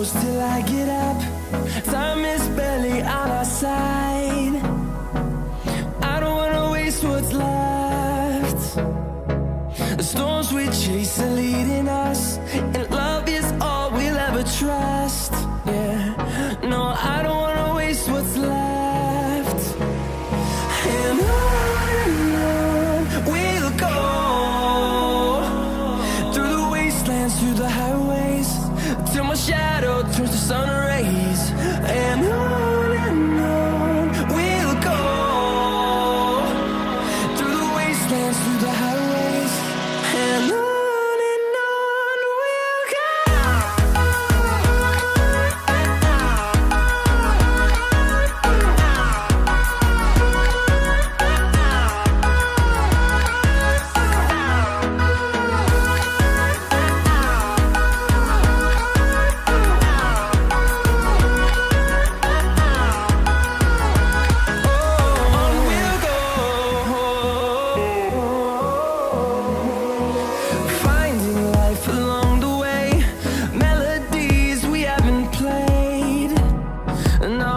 close till I get up. Time is barely on our side. I don't wanna waste what's left. The storms we chase are leading us, and love is all we'll ever trust. Yeah, no, I don't wanna waste what's left. And on we'll go, through the wastelands, through the highways, till my shadow turns to sun rays. And on we'll go, through the wastelands, through the highways, and on we'll no,